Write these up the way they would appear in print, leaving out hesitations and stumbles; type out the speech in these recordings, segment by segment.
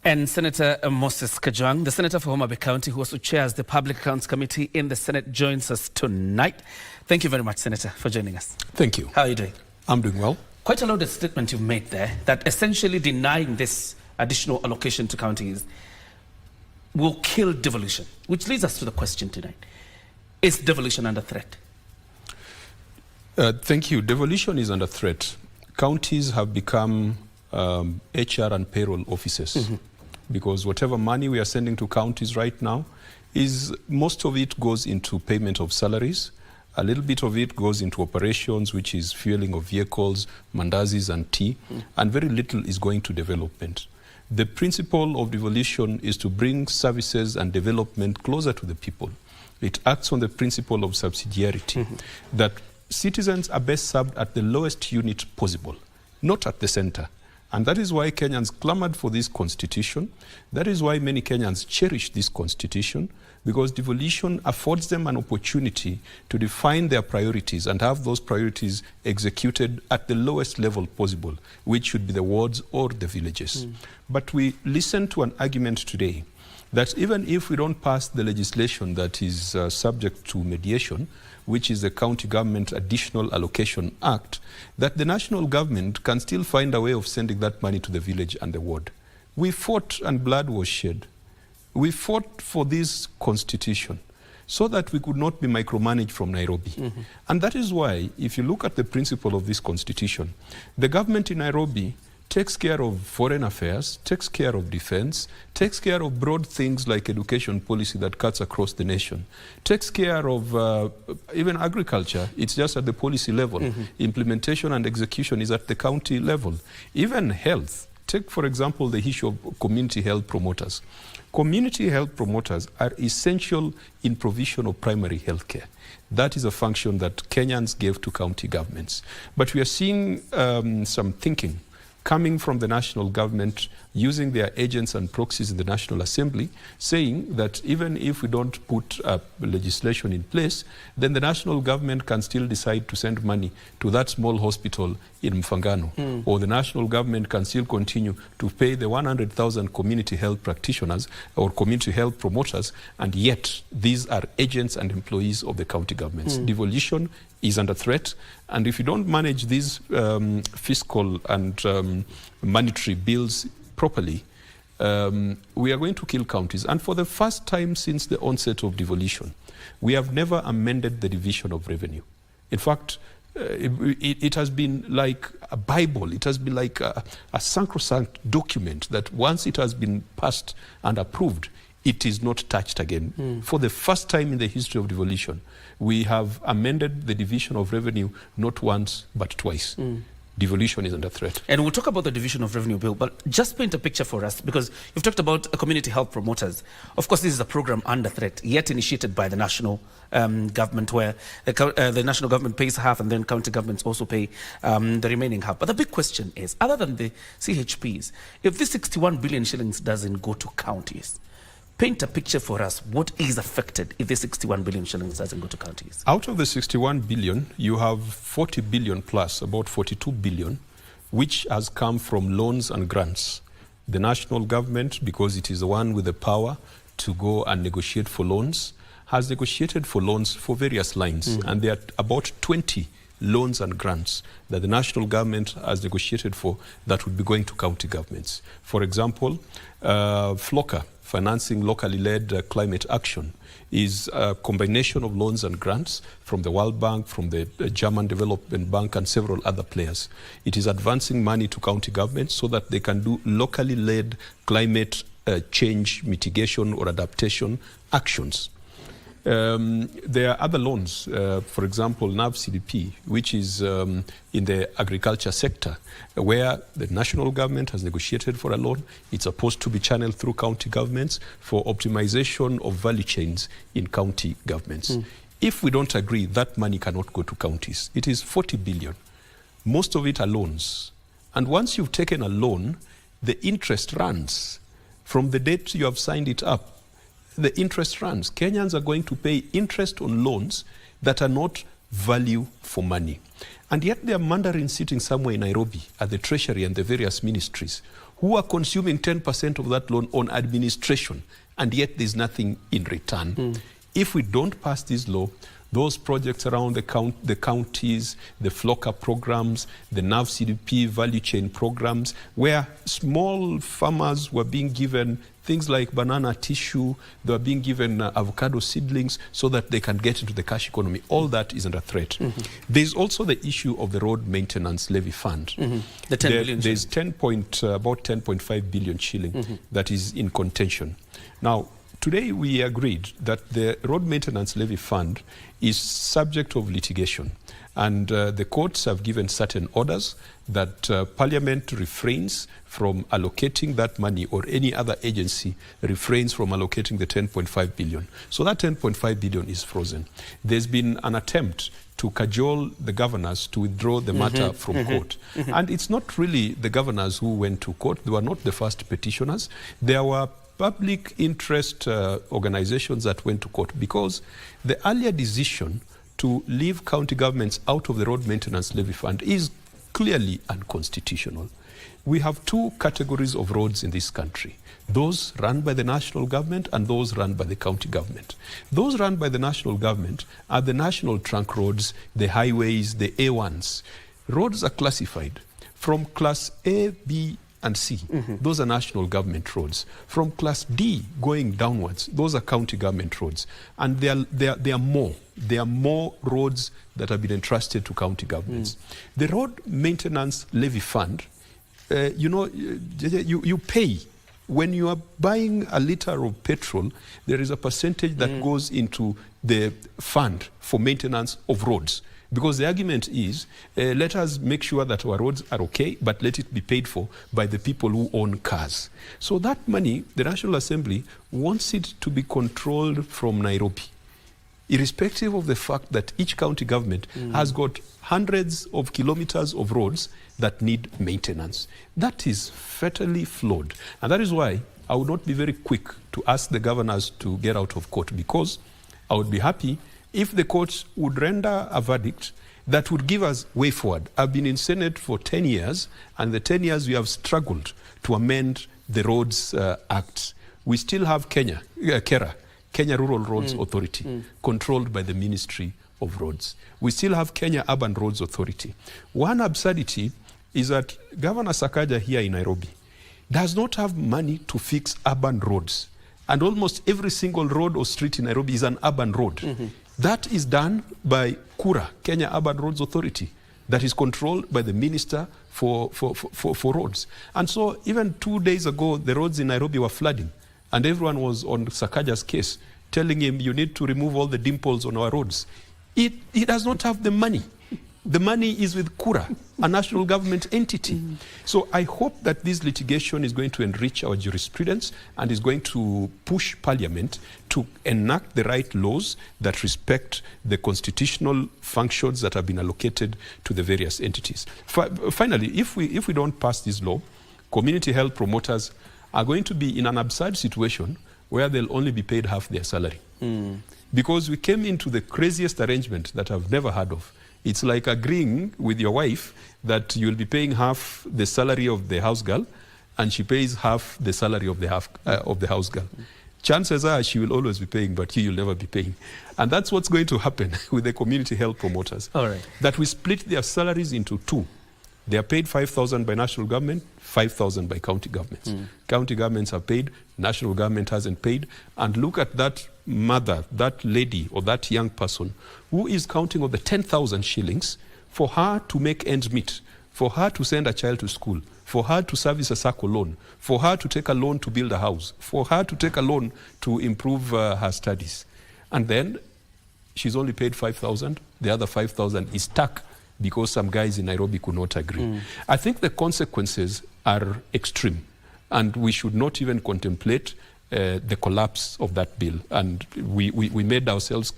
And Senator Moses Kajwang, the Senator for Homa Bay County, who also chairs the Public Accounts Committee in the Senate, joins us tonight. Thank you very much, Senator, for joining us. Thank you. How are you doing? I'm doing well. Quite a loaded statement you've made there, that essentially denying this additional allocation to counties will kill devolution, which leads us to the question tonight. Is devolution under threat? Thank you. Devolution is under threat. Counties have become HR and payroll offices because whatever money we are sending to counties right now, most of it goes into payment of salaries. A little bit of it goes into operations, which is fueling of vehicles, mandazis and tea, and very little is going to development. The principle of devolution is to bring services and development closer to the people. It acts on the principle of subsidiarity, that citizens are best served at the lowest unit possible, not at the center. And that is why Kenyans clamored for this constitution. That is why many Kenyans cherish this constitution, because devolution affords them an opportunity to define their priorities and have those priorities executed at the lowest level possible, which should be the wards or the villages. But we listened to an argument today that even if we don't pass the legislation that is subject to mediation, which is the County Government Additional Allocation Act, that the national government can still find a way of sending that money to the village and the ward. We fought and blood was shed. We fought for this constitution so that we could not be micromanaged from Nairobi. And that is why, if you look at the principle of this constitution, the government in Nairobi takes care of foreign affairs, takes care of defense, takes care of broad things like education policy that cuts across the nation, takes care of even agriculture. It's just at the policy level. Implementation and execution is at the county level. Even health. Take, for example, the issue of community health promoters. Community health promoters are essential in provision of primary health care. That is a function that Kenyans gave to county governments. But we are seeing some thinking coming from the national government, using their agents and proxies in the National Assembly, saying that even if we don't put legislation in place, then the national government can still decide to send money to that small hospital in Mfangano, or the national government can still continue to pay the 100,000 community health practitioners or community health promoters, and yet these are agents and employees of the county governments. Devolution is under threat, and if you don't manage these fiscal and monetary bills properly, we are going to kill counties. And for the first time since the onset of devolution, we have never amended the division of revenue. In fact, it has been like a Bible. It has been like a sacrosanct document that once it has been passed and approved, it is not touched again. For the first time in the history of devolution, we have amended the division of revenue not once but twice. Devolution is under threat. And we'll talk about the division of revenue bill, but just paint a picture for us, because you've talked about community health promoters. Of course, this is a program under threat, yet initiated by the national government, where the national government pays half and then county governments also pay the remaining half. But the big question is, other than the CHPs, if this 61 billion shillings doesn't go to counties, paint a picture for us. What is affected if the 61 billion shillings doesn't go to counties? Out of the 61 billion, you have 40 billion plus, about 42 billion, which has come from loans and grants. The national government, because it is the one with the power to go and negotiate for loans, has negotiated for loans for various lines. And there are about 20 loans and grants that the national government has negotiated for that would be going to county governments. For example, FLOCA, Financing Locally Led Climate Action, is a combination of loans and grants from the World Bank, from the German Development Bank and several other players. It is advancing money to county governments so that they can do locally led climate change mitigation or adaptation actions. There are other loans, for example, NAV CDP, which is in the agriculture sector, where the national government has negotiated for a loan. It's supposed to be channeled through county governments for optimization of value chains in county governments. If we don't agree, that money cannot go to counties. It is 40 billion. Most of it are loans. And once you've taken a loan, the interest runs. From the date you have signed it up, the interest runs. Kenyans are going to pay interest on loans that are not value for money. And yet there are mandarins sitting somewhere in Nairobi at the Treasury and the various ministries who are consuming 10% of that loan on administration, and yet there's nothing in return. If we don't pass this law, those projects around the counties, the FLOCA programs, the NAV CDP value chain programs, where small farmers were being given things like banana tissue, they were being given avocado seedlings so that they can get into the cash economy. All that is under threat. There's also the issue of the road maintenance levy fund. The 10 billion There's about 10.5 billion shilling that is in contention. Now, today we agreed that the road maintenance levy fund is subject of litigation, and the courts have given certain orders that Parliament refrains from allocating that money, or any other agency refrains from allocating the 10.5 billion. So that 10.5 billion is frozen. There's been an attempt to cajole the governors to withdraw the matter from court. And it's not really the governors who went to court. They were not the first petitioners. There were public interest organizations that went to court, because the earlier decision to leave county governments out of the road maintenance levy fund is clearly unconstitutional. We have two categories of roads in this country: those run by the national government and those run by the county government. Those run by the national government are the national trunk roads, the highways, the A1s. Roads are classified from class A, B, and C. Those are national government roads. From class D going downwards, those are county government roads. And there are more roads that have been entrusted to county governments. The road maintenance levy fund, you pay. When you are buying a liter of petrol, there is a percentage that goes into the fund for maintenance of roads. Because the argument is, let us make sure that our roads are okay, but let it be paid for by the people who own cars. So that money, the National Assembly wants it to be controlled from Nairobi, irrespective of the fact that each county government has got hundreds of kilometers of roads that need maintenance. That is fatally flawed. And that is why I would not be very quick to ask the governors to get out of court, because I would be happy if the courts would render a verdict that would give us way forward. I've been in Senate for 10 years, and the 10 years we have struggled to amend the Roads Act. We still have Kenya Rural Roads Authority, controlled by the Ministry of Roads. We still have Kenya Urban Roads Authority. One absurdity is that Governor Sakaja here in Nairobi does not have money to fix urban roads. And almost every single road or street in Nairobi is an urban road. That is done by KURA, Kenya Urban Roads Authority, that is controlled by the Minister for Roads. And so even 2 days ago, the roads in Nairobi were flooding, and everyone was on Sakaja's case, telling him, you need to remove all the dimples on our roads. He does not have the money. The money is with KURA, a national government entity. So I hope that this litigation is going to enrich our jurisprudence and is going to push Parliament to enact the right laws that respect the constitutional functions that have been allocated to the various entities. Finally, if we don't pass this law, community health promoters are going to be in an absurd situation where they'll only be paid half their salary. Because we came into the craziest arrangement that I've never heard of. It's like agreeing with your wife that you'll be paying half the salary of the house girl, and she pays half the salary of the house girl. Chances are she will always be paying, but you'll never be paying. And that's what's going to happen with the community health promoters. All right. That we split their salaries into two. They are paid 5,000 by national government, 5,000 by county governments. County governments are paid, national government hasn't paid. And look at that mother, that lady, or that young person who is counting on the 10,000 shillings for her to make ends meet, for her to send a child to school, for her to service a SACCO loan, for her to take a loan to build a house, for her to take a loan to improve her studies. And then she's only paid 5,000. The other 5,000 is stuck because some guys in Nairobi could not agree. I think the consequences are extreme, and we should not even contemplate the collapse of that bill. And we made ourselves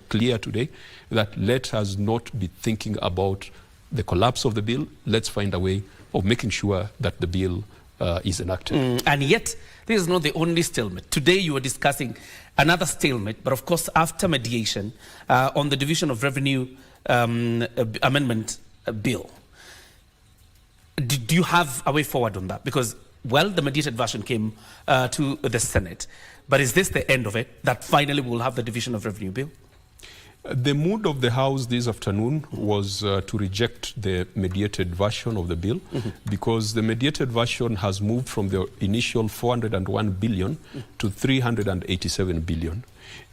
clear today that let us not be thinking about the collapse of the bill. Let's find a way of making sure that the bill is enacted. And yet, this is not the only stalemate. Today you were discussing another stalemate, but of course after mediation on the Division of Revenue Amendment Bill. Do you have a way forward on that? Because well, the mediated version came to the Senate. But is this the end of it, that finally we'll have the division of revenue bill? The mood of the House this afternoon was to reject the mediated version of the bill because the mediated version has moved from the initial 401 billion to 387 billion.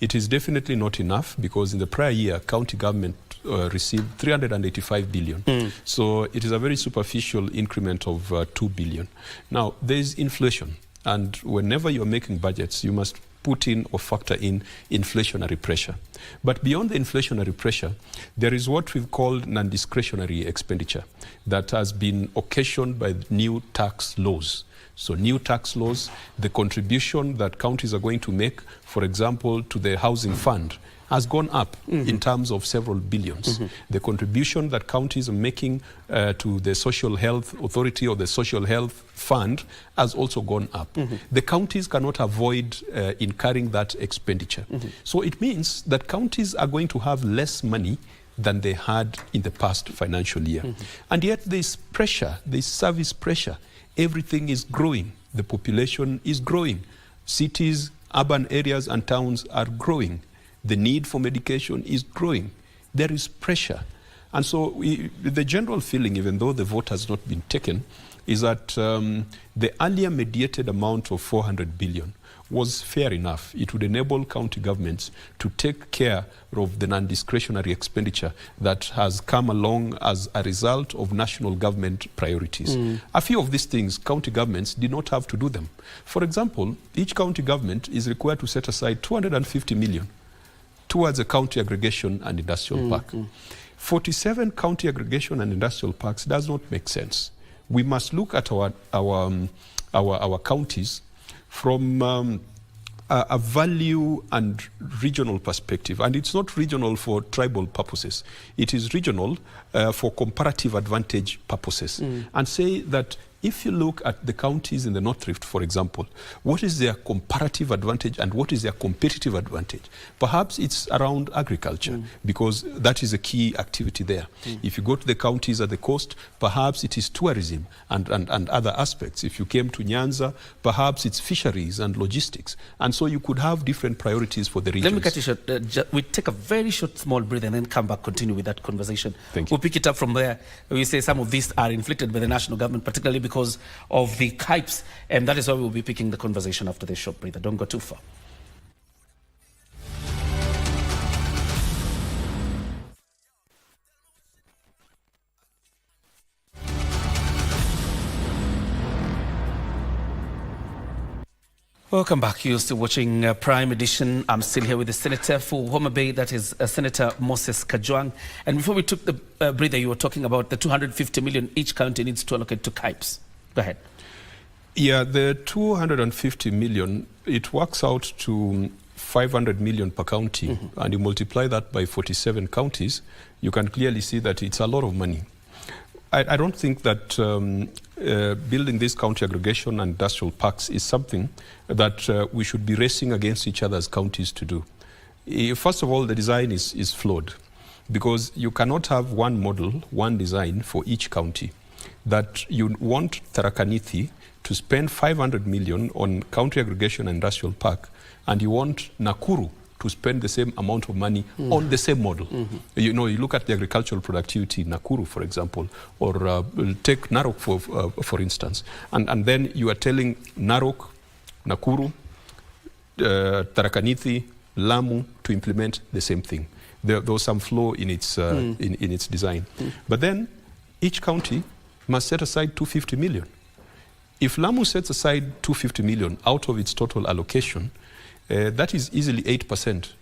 It is definitely not enough because in the prior year, county government received 385 billion. So it is a very superficial increment of 2 billion. Now, there is inflation. And whenever you're making budgets, you must put in or factor in inflationary pressure. But beyond the inflationary pressure, there is what we've called non-discretionary expenditure that has been occasioned by new tax laws. So new tax laws, the contribution that counties are going to make, for example, to the housing fund, has gone up in terms of several billions. The contribution that counties are making to the social health authority or the social health fund has also gone up. The counties cannot avoid incurring that expenditure. So it means that counties are going to have less money than they had in the past financial year. And yet there's pressure, there's service pressure. Everything is growing. The population is growing. Cities, urban areas and towns are growing. The need for medication is growing. There is pressure. And so the general feeling, even though the vote has not been taken, is that the earlier mediated amount of 400 billion was fair enough. It would enable county governments to take care of the non-discretionary expenditure that has come along as a result of national government priorities. A few of these things, county governments did not have to do them. For example, each county government is required to set aside 250 million towards a county aggregation and industrial park. 47 county aggregation and industrial parks does not make sense. We must look at our counties from a value and regional perspective. And it's not regional for tribal purposes. It is regional for comparative advantage purposes. And say that if you look at the counties in the North Rift, for example, what is their comparative advantage and what is their competitive advantage? Perhaps it's around agriculture because that is a key activity there. If you go to the counties at the coast, perhaps it is tourism and other aspects. If you came to Nyanza, perhaps it's fisheries and logistics. And so you could have different priorities for the regions. Let me cut you short. We take a very short, small breath and then come back, continue with that conversation. Thank you. We'll pick it up from there. We say some of these are inflicted by the national government, particularly because of the KIPES, and that is why we'll be picking the conversation after this short breather. Don't go too far. Welcome back. You're still watching Prime Edition. I'm still here with the Senator for Homa Bay, that is Senator Moses Kajwang. And before we took the breather, you were talking about the 250 million each county needs to allocate to KIPES. Go ahead. Yeah, the 250 million, it works out to 500 million per county. And you multiply that by 47 counties, you can clearly see that it's a lot of money. I don't think that building this county aggregation and industrial parks is something that we should be racing against each other as counties to do. First of all, the design is flawed because you cannot have one model, one design for each county. That you want Tharaka Nithi to spend 500 million on county aggregation and industrial park, and you want Nakuru to spend the same amount of money on the same model. You know, you look at the agricultural productivity in Nakuru, for example, or take Narok for instance, and then you are telling Narok, Nakuru, Tharaka Nithi, Lamu to implement the same thing. There was some flaw in its in its design, but then each county must set aside 250 million. If Lamu sets aside 250 million out of its total allocation, that is easily 8%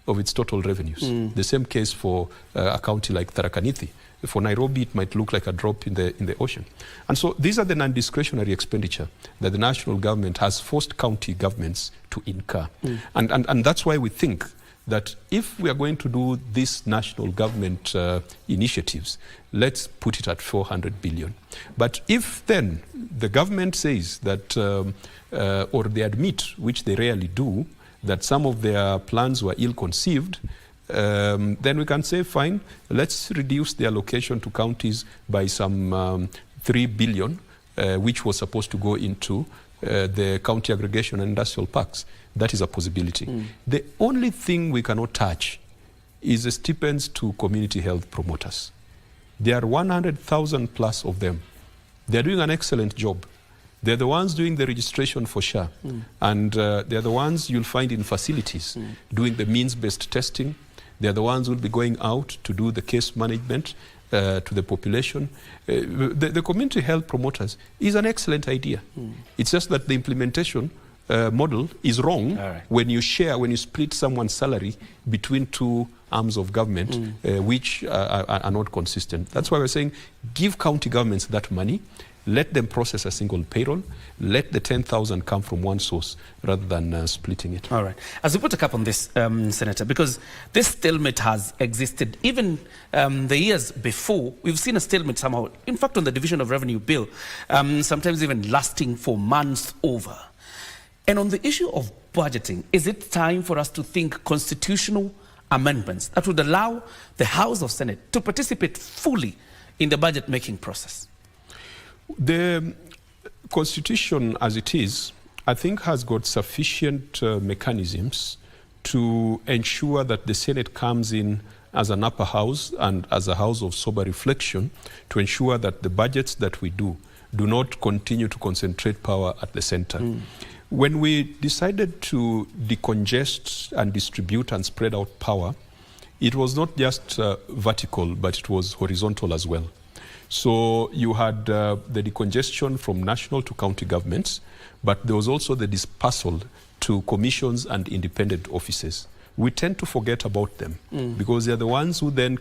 of its total revenues. The same case for a county like Tharaka Nithi. For Nairobi, it might look like a drop in the ocean. And so these are the non-discretionary expenditure that the national government has forced county governments to incur. And that's why we think that if we are going to do these national government initiatives, let's put it at 400 billion. But if then the government says that, or they admit, which they rarely do, that some of their plans were ill-conceived, then we can say, fine, let's reduce the allocation to counties by some 3 billion which was supposed to go into the county aggregation and industrial parks. That is a possibility. The only thing we cannot touch is the stipends to community health promoters. There are 100,000 plus of them. They're doing an excellent job. They're the ones doing the registration for SHA. And they're the ones you'll find in facilities doing the means-based testing. They're the ones who will be going out to do the case management to the population. The community health promoters is an excellent idea. It's just that the implementation model is wrong when you split someone's salary between two arms of government, which are not consistent. That's why we're saying give county governments that money, let them process a single payroll, let the 10,000 come from one source rather than splitting it. All right. As we put a cap on this, Senator, because this stalemate has existed even the years before. We've seen a stalemate somehow, in fact, on the Division of Revenue Bill, sometimes even lasting for months over. And on the issue of budgeting, is it time for us to think constitutional amendments that would allow the House of Senate to participate fully in the budget-making process? The Constitution, as it is, I think has got sufficient mechanisms to ensure that the Senate comes in as an upper house and as a house of sober reflection to ensure that the budgets that we do not continue to concentrate power at the center. When we decided to decongest and distribute and spread out power, it was not just vertical, but it was horizontal as well. So you had the decongestion from national to county governments, but there was also the dispersal to commissions and independent offices. We tend to forget about them because they're the ones who then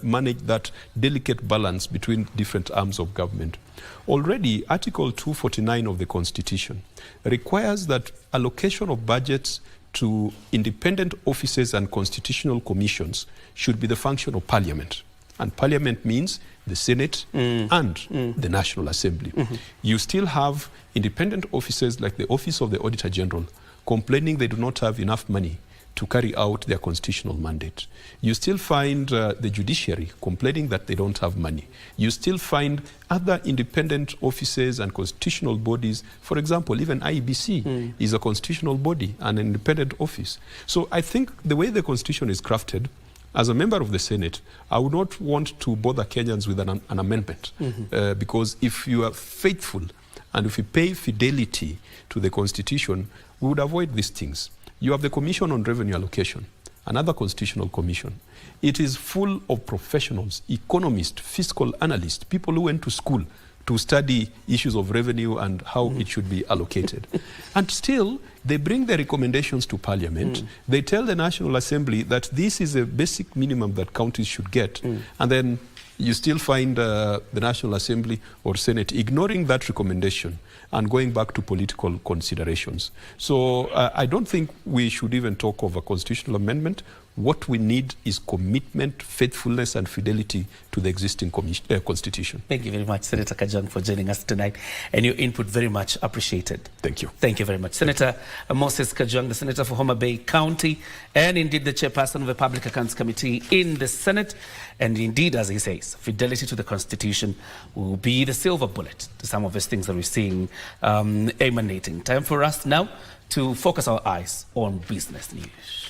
manage that delicate balance between different arms of government. Already, Article 249 of the Constitution requires that allocation of budgets to independent offices and constitutional commissions should be the function of Parliament. And Parliament means the Senate and the National Assembly. You still have independent offices like the Office of the Auditor General complaining they do not have enough money to carry out their constitutional mandate. You still find the judiciary complaining that they don't have money. You still find other independent offices and constitutional bodies. For example, even IEBC is a constitutional body, an independent office. So I think the way the Constitution is crafted, as a member of the Senate, I would not want to bother Kenyans with an amendment because if you are faithful and if you pay fidelity to the Constitution, we would avoid these things. You have the Commission on Revenue Allocation, another constitutional commission. It is full of professionals, economists, fiscal analysts, people who went to school to study issues of revenue and how it should be allocated. And still, they bring their recommendations to Parliament. They tell the National Assembly that this is a basic minimum that counties should get. And then you still find the National Assembly or Senate ignoring that recommendation and going back to political considerations. So I don't think we should even talk of a constitutional amendment. What we need is commitment, faithfulness, and fidelity to the existing constitution. Thank you very much, Senator Kajwang, for joining us tonight, and your input very much appreciated. Thank you. Thank you very much. Senator Moses Kajwang, the Senator for Homa Bay County, and indeed the Chairperson of the Public Accounts Committee in the Senate. And indeed, as he says, fidelity to the Constitution will be the silver bullet to some of these things that we're seeing emanating. Time for us now to focus our eyes on business news.